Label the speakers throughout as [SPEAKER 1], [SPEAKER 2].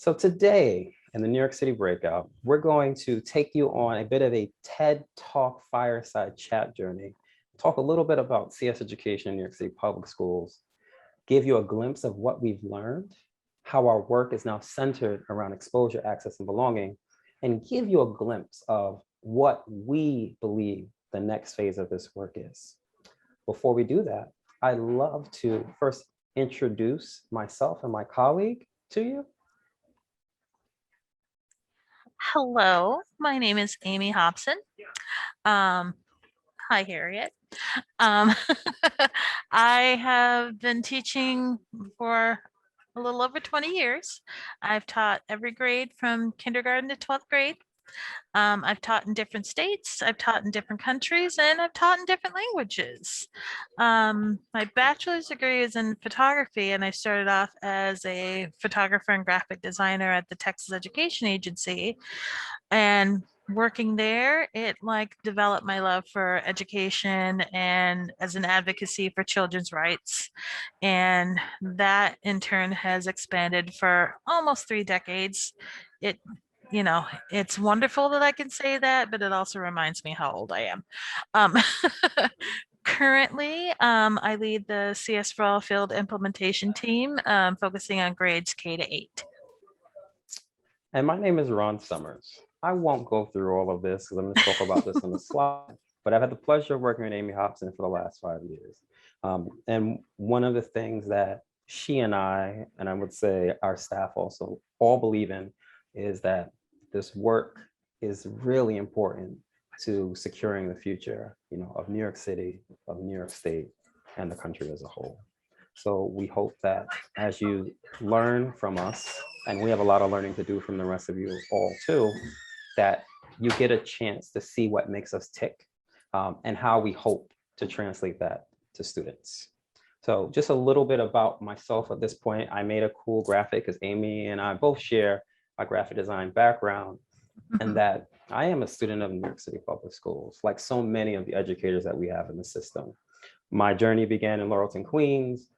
[SPEAKER 1] So today in the New York City Breakout, we're going to take you on a bit of a TED Talk fireside chat journey, talk a little bit about CS education in New York City public schools, give you a glimpse of what we've learned, how our work is now centered around exposure, access, and belonging, and give you a glimpse of what we believe the next phase of this work is. Before we do that, I'd love to first introduce myself and my colleague to you.
[SPEAKER 2] Hello, my name is Amy Hopson. Hi, Harriet. Um, I have been teaching for a little over 20 years. I've taught every grade from kindergarten to 12th grade. I've taught in different states, I've taught in different countries, and I've taught in different languages. My bachelor's degree is in photography, and I started off as a photographer and graphic designer at the Texas Education Agency. And working there, it developed my love for education and as an advocacy for children's rights. And that in turn has expanded for almost 3 decades. It it's wonderful that I can say that, but it also reminds me how old I am. Um, Currently, I lead the CSforAll field implementation team, focusing on grades K to 8.
[SPEAKER 1] And my name is Ron Summers. I won't go through all of this because I'm going to talk about this on the slide, but I've had the pleasure of working with Amy Hopson for the last 5 years. And one of the things that she and I would say our staff also all believe in is that this work is really important to securing the future, of New York City, of New York State, and the country as a whole. So we hope that as you learn from us, and we have a lot of learning to do from the rest of you all too, that you get a chance to see what makes us tick and how we hope to translate that to students. So just a little bit about myself at this point. I made a cool graphic because Amy and I both share a graphic design background, and that I am a student of New York City Public Schools, like so many of the educators that we have in the system. My journey began in Laurelton, Queens,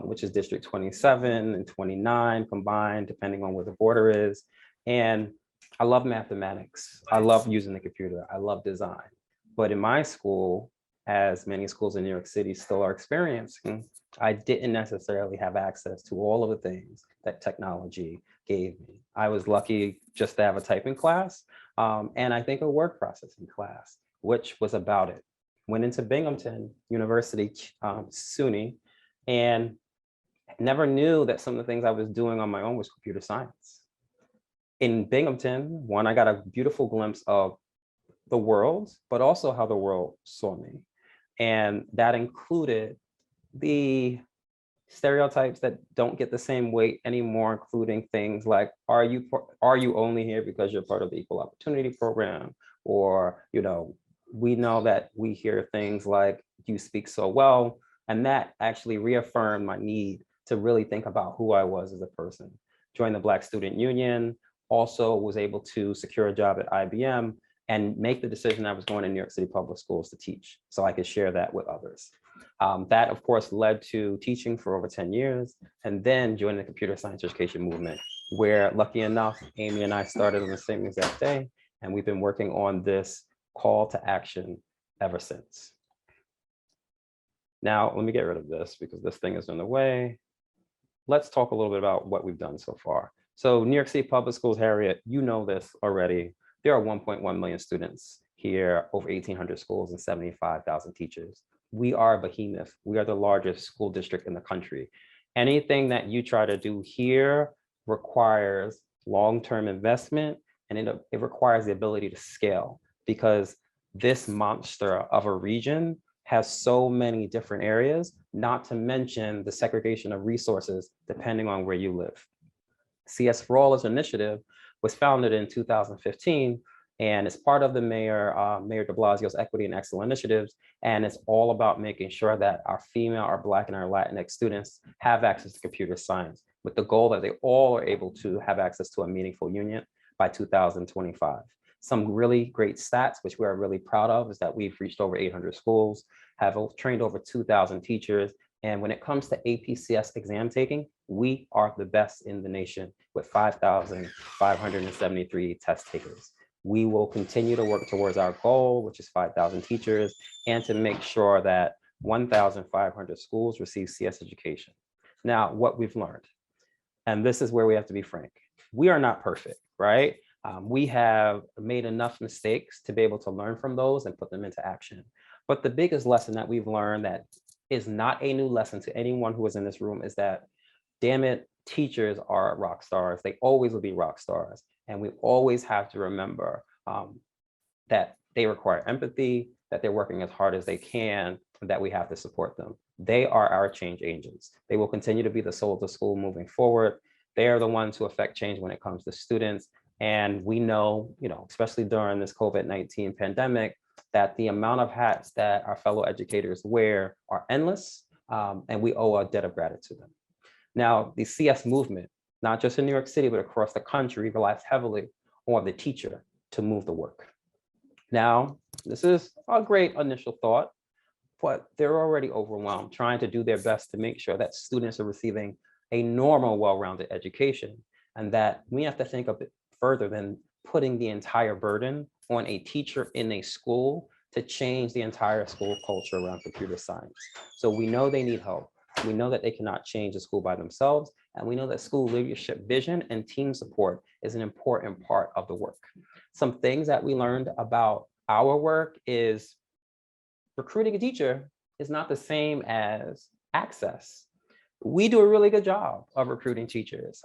[SPEAKER 1] which is District 27 and 29 combined, depending on where the border is. And I love mathematics. I love using the computer. I love design. But in my school, as many schools in New York City still are experiencing, I didn't necessarily have access to all of the things that technology gave me. I was lucky just to have a typing class and I think a word processing class, which was about it. Went into Binghamton University, SUNY, and never knew that some of the things I was doing on my own was computer science. In Binghamton, one, I got a beautiful glimpse of the world, but also how the world saw me. And that included the stereotypes that don't get the same weight anymore, including things like, are you only here because you're part of the Equal Opportunity Program? Or, we know that we hear things like, you speak so well. And that actually reaffirmed my need to really think about who I was as a person. Joined the Black Student Union, also was able to secure a job at IBM and make the decision I was going to New York City Public Schools to teach so I could share that with others. That, of course, led to teaching for over 10 years and then joining the computer science education movement, where lucky enough, Amy and I started on the same exact day, and we've been working on this call to action ever since. Now, let me get rid of this because this thing is in the way. Let's talk a little bit about what we've done so far. So New York City Public Schools, Harriet, you know this already. There are 1.1 million students here, over 1,800 schools and 75,000 teachers. We are a behemoth. We are the largest school district in the country. Anything that you try to do here requires long-term investment, and it requires the ability to scale, because this monster of a region has so many different areas, not to mention the segregation of resources depending on where you live. CSforAll as an initiative was founded in 2015, and it's part of the Mayor de Blasio's Equity and Excellence initiatives. And it's all about making sure that our female, our Black, and our Latinx students have access to computer science, with the goal that they all are able to have access to a meaningful union by 2025. Some really great stats, which we are really proud of, is that we've reached over 800 schools, have trained over 2,000 teachers, And when it comes to APCS exam taking, we are the best in the nation with 5,573 test takers. We will continue to work towards our goal, which is 5,000 teachers, and to make sure that 1,500 schools receive CS education. Now, what we've learned, and this is where we have to be frank, we are not perfect, right? We have made enough mistakes to be able to learn from those and put them into action. But the biggest lesson that we've learned that is not a new lesson to anyone who is in this room is that, damn it, teachers are rock stars. They always will be rock stars. And we always have to remember that they require empathy, that they're working as hard as they can, and that we have to support them. They are our change agents. They will continue to be the soul of the school moving forward. They are the ones who affect change when it comes to students. And we know, especially during this COVID-19 pandemic, that the amount of hats that our fellow educators wear are endless, and we owe a debt of gratitude to them. Now, the CS movement, not just in New York City, but across the country, relies heavily on the teacher to move the work. Now, this is a great initial thought, but they're already overwhelmed, trying to do their best to make sure that students are receiving a normal, well-rounded education, and that we have to think a bit further than putting the entire burden on a teacher in a school to change the entire school culture around computer science. So we know they need help. We know that they cannot change the school by themselves. And we know that school leadership vision and team support is an important part of the work. Some things that we learned about our work is recruiting a teacher is not the same as access. We do a really good job of recruiting teachers.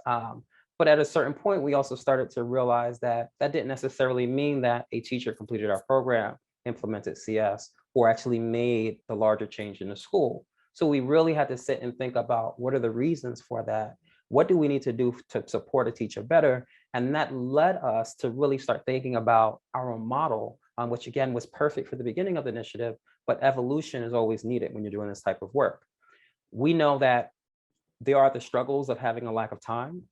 [SPEAKER 1] But at a certain point, we also started to realize that that didn't necessarily mean that a teacher completed our program, implemented CS, or actually made the larger change in the school. So we really had to sit and think about what are the reasons for that? What do we need to do to support a teacher better? And that led us to really start thinking about our own model, which again was perfect for the beginning of the initiative, but evolution is always needed when you're doing this type of work. We know that there are the struggles of having a lack of time.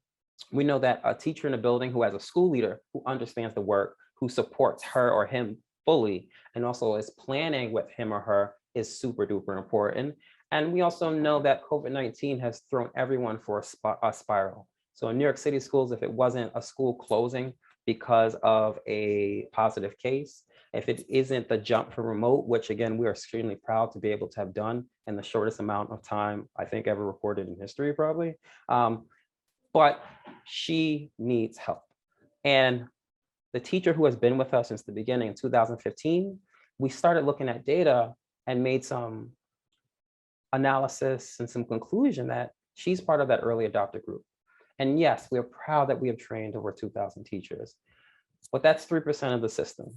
[SPEAKER 1] We know that a teacher in a building who has a school leader who understands the work, who supports her or him fully, and also is planning with him or her is super duper important. And we also know that COVID-19 has thrown everyone for a spiral. So in New York City schools, if it wasn't a school closing because of a positive case, if it isn't the jump from remote, which again, we are extremely proud to be able to have done in the shortest amount of time, I think ever recorded in history probably. But she needs help. And the teacher who has been with us since the beginning in 2015, we started looking at data and made some analysis and some conclusion that she's part of that early adopter group. And yes, we're proud that we have trained over 2,000 teachers, but that's 3% of the system.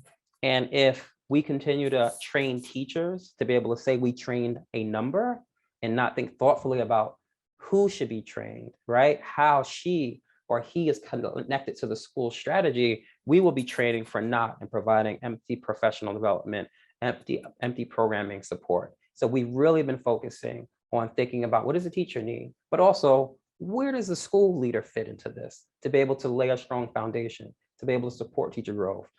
[SPEAKER 1] And if we continue to train teachers to be able to say we trained a number and not think thoughtfully about who should be trained, right? How she or he is connected to the school strategy, we will be training for naught and providing empty professional development, empty programming support. So we've really been focusing on thinking about what does a teacher need, but also where does the school leader fit into this to be able to lay a strong foundation, to be able to support teacher growth,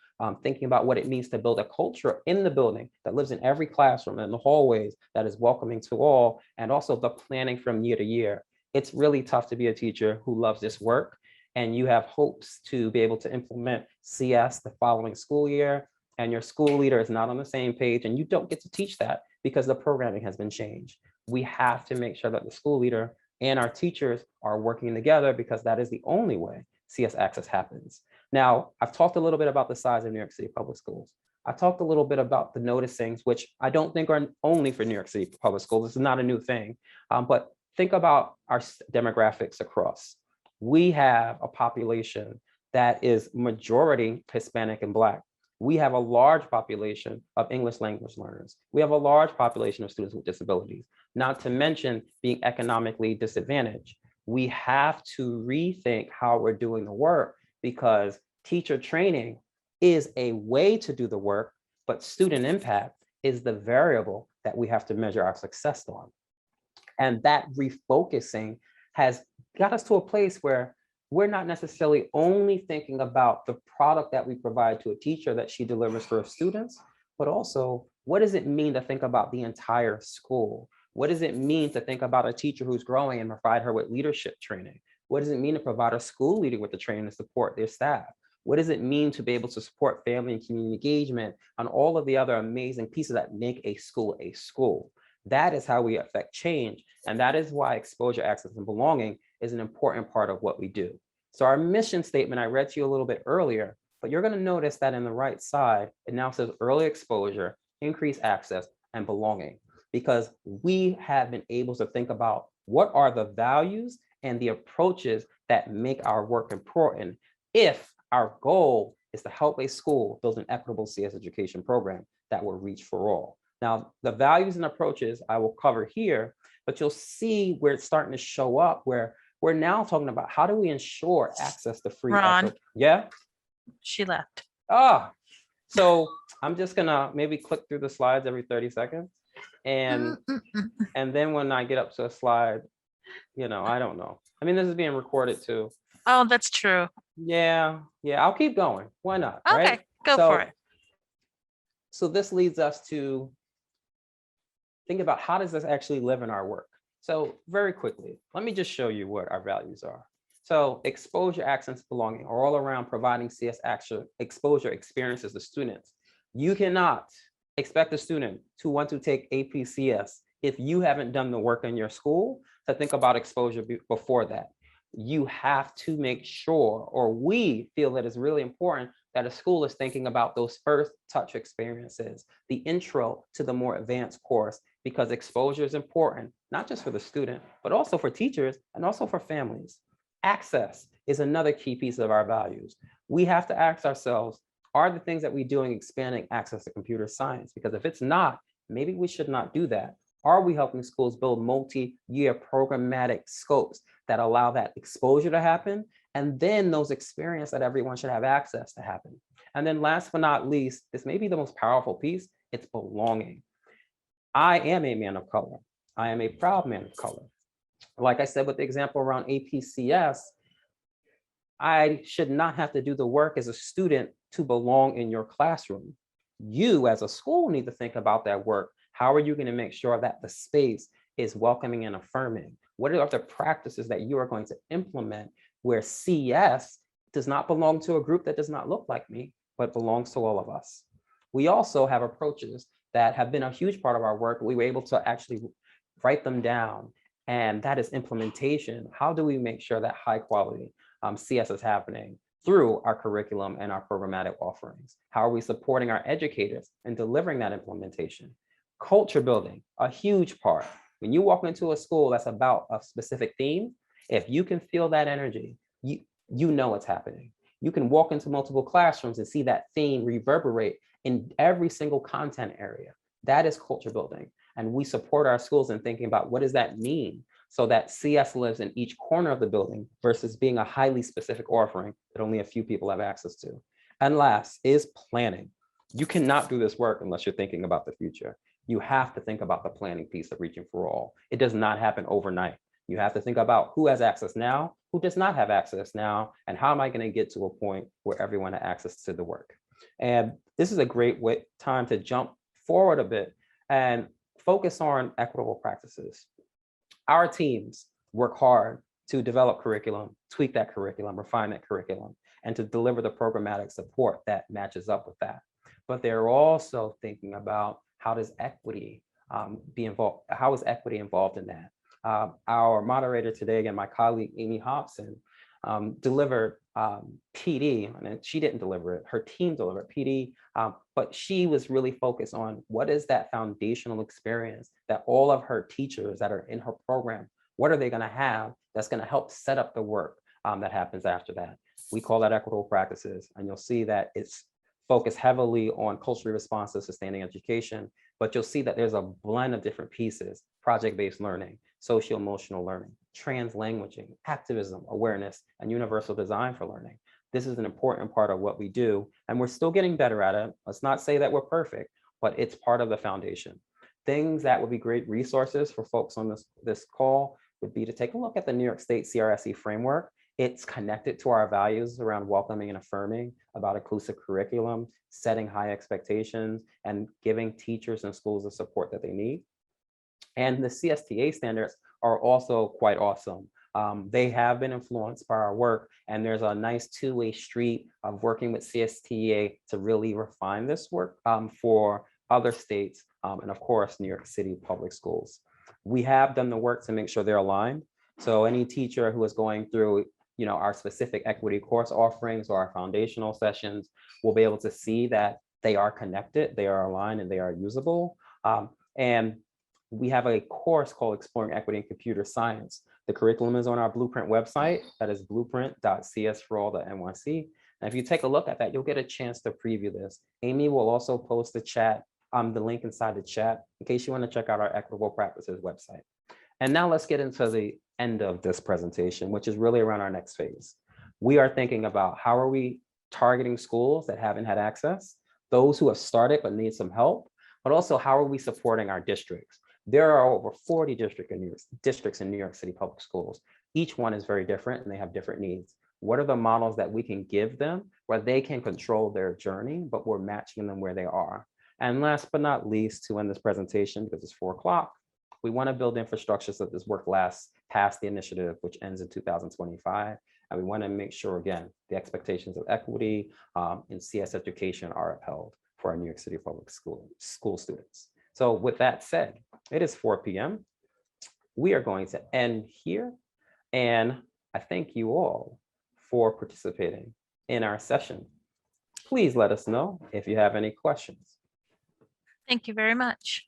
[SPEAKER 1] thinking about what it means to build a culture in the building that lives in every classroom and in the hallways that is welcoming to all, and also the planning from year to year. It's really tough to be a teacher who loves this work and you have hopes to be able to implement CS the following school year, and your school leader is not on the same page and you don't get to teach that because the programming has been changed. We have to make sure that the school leader and our teachers are working together because that is the only way CS access happens. Now, I've talked a little bit about the size of New York City public schools. I've talked a little bit about the noticings, which I don't think are only for New York City public schools. This is not a new thing, but think about our demographics across. We have a population that is majority Hispanic and Black. We have a large population of English language learners. We have a large population of students with disabilities, not to mention being economically disadvantaged. We have to rethink how we're doing the work because teacher training is a way to do the work, but student impact is the variable that we have to measure our success on. And that refocusing has got us to a place where we're not necessarily only thinking about the product that we provide to a teacher that she delivers for her students, but also what does it mean to think about the entire school? What does it mean to think about a teacher who's growing and provide her with leadership training? What does it mean to provide a school leader with the training to support their staff? What does it mean to be able to support family and community engagement on all of the other amazing pieces that make a school a school? That is how we affect change. And that is why exposure, access, and belonging is an important part of what we do. So our mission statement, I read to you a little bit earlier, but you're going to notice that in the right side, it now says early exposure, increased access, and belonging, because we have been able to think about what are the values and the approaches that make our work important if our goal is to help a school build an equitable CS education program that will reach for all. Now, the values and approaches I will cover here, but you'll see where it's starting to show up, where we're now talking about how do we ensure access to free.
[SPEAKER 2] Ron.
[SPEAKER 1] Yeah.
[SPEAKER 2] She left.
[SPEAKER 1] So I'm just gonna maybe click through the slides every 30 seconds. And then when I get up to a slide, I don't know. I mean, this is being recorded too.
[SPEAKER 2] Oh, that's true.
[SPEAKER 1] Yeah, I'll keep going. Why not?
[SPEAKER 2] Okay,
[SPEAKER 1] right?
[SPEAKER 2] go for it.
[SPEAKER 1] So this leads us to think about how does this actually live in our work? So very quickly, let me just show you what our values are. So exposure, access, belonging are all around providing CS exposure experiences to students. You cannot expect a student to want to take APCS if you haven't done the work in your school to think about exposure before that. You have to make sure, or we feel that it's really important that a school is thinking about those first touch experiences, the intro to the more advanced course, because exposure is important, not just for the student, but also for teachers and also for families. Access is another key piece of our values. We have to ask ourselves, are the things that we're doing expanding access to computer science? Because if it's not, maybe we should not do that. Are we helping schools build multi-year programmatic scopes that allow that exposure to happen? And then those experiences that everyone should have access to happen. And then last but not least, this may be the most powerful piece, it's belonging. I am a man of color. I am a proud man of color. Like I said, with the example around APCS, I should not have to do the work as a student to belong in your classroom. You as a school need to think about that work. How are you going to make sure that the space is welcoming and affirming? What are the practices that you are going to implement where CS does not belong to a group that does not look like me, but belongs to all of us? We also have approaches that have been a huge part of our work. We were able to actually write them down, and that is implementation. How do we make sure that high quality CS is happening through our curriculum and our programmatic offerings? How are we supporting our educators in delivering that implementation? Culture building, a huge part. When you walk into a school that's about a specific theme, if you can feel that energy, you know what's happening. You can walk into multiple classrooms and see that theme reverberate in every single content area. That is culture building. And we support our schools in thinking about what does that mean so that CS lives in each corner of the building versus being a highly specific offering that only a few people have access to. And last is planning. You cannot do this work unless you're thinking about the future. You have to think about the planning piece of reaching for all. It does not happen overnight. You have to think about who has access now, who does not have access now, and how am I going to get to a point where everyone has access to the work? And this is a great time to jump forward a bit and focus on equitable practices. Our teams work hard to develop curriculum, tweak that curriculum, refine that curriculum, and to deliver the programmatic support that matches up with that. But they're also thinking about how does equity be involved? How is equity involved in that? Our moderator today, again, my colleague, Amy Hopson, delivered PD, and she didn't deliver it, her team delivered PD, but she was really focused on what is that foundational experience that all of her teachers that are in her program, what are they gonna have that's gonna help set up the work that happens after that. We call that equitable practices, and you'll see that it's focused heavily on culturally responsive sustaining education, but you'll see that there's a blend of different pieces: project-based learning, socio-emotional learning, translanguaging, activism, awareness, and universal design for learning. This is an important part of what we do, and we're still getting better at it. Let's not say that we're perfect, but it's part of the foundation. Things that would be great resources for folks on this call would be to take a look at the New York State Crsc framework. It's connected to our values around welcoming and affirming, about inclusive curriculum, setting high expectations, and giving teachers and schools the support that they need. And the CSTA standards are also quite awesome. They have been influenced by our work, and there's a nice two-way street of working with CSTA to really refine this work for other states, and of course, New York City public schools. We have done the work to make sure they're aligned. So any teacher who is going through our specific equity course offerings or our foundational sessions will be able to see that they are connected, they are aligned, and they are usable. And we have a course called Exploring Equity in Computer Science. The curriculum is on our Blueprint website. That is blueprint.csforall.nyc. And if you take a look at that, you'll get a chance to preview this. Amy will also post the link inside the chat in case you want to check out our Equitable Practices website. And now let's get into the end of this presentation, which is really around our next phase. We are thinking about how are we targeting schools that haven't had access, those who have started but need some help, but also how are we supporting our districts? There are over 40 districts in New York City public schools. Each one is very different and they have different needs. What are the models that we can give them where they can control their journey, but we're matching them where they are? And last but not least, to end this presentation, because it's 4 o'clock, we want to build infrastructure so that this work lasts past the initiative, which ends in 2025. And we want to make sure, again, the expectations of equity in CS education are upheld for our New York City public school students. So with that said, it is 4 p.m. We are going to end here. And I thank you all for participating in our session. Please let us know if you have any questions.
[SPEAKER 2] Thank you very much.